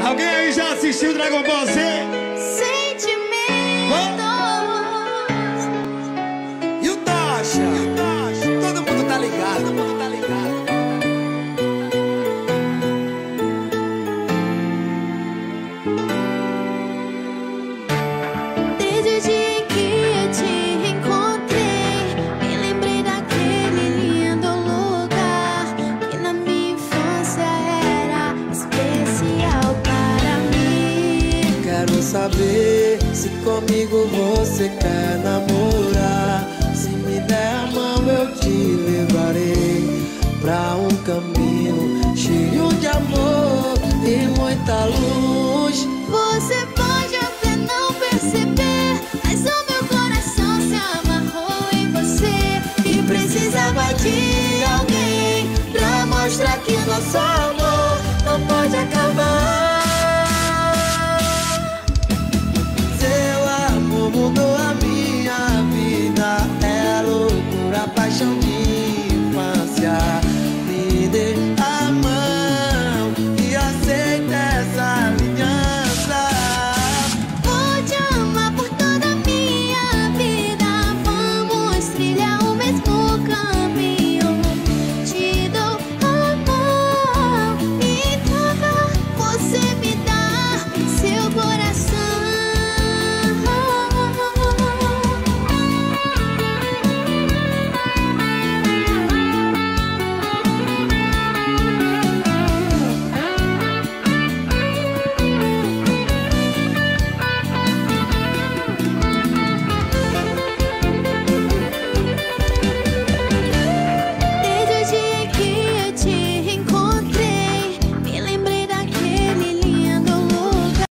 Alguém aí já assistiu Dragon Ball Z? Sentimentos. E o Tocha? Todo mundo tá ligado, Desde o dia que eu te encontrei, me lembrei daquele lindo lugar que na minha infância era especial para mim. Quero saber se comigo você quer namorar. Se me der a mão eu te levarei pra um caminho cheio de amor e muita luz.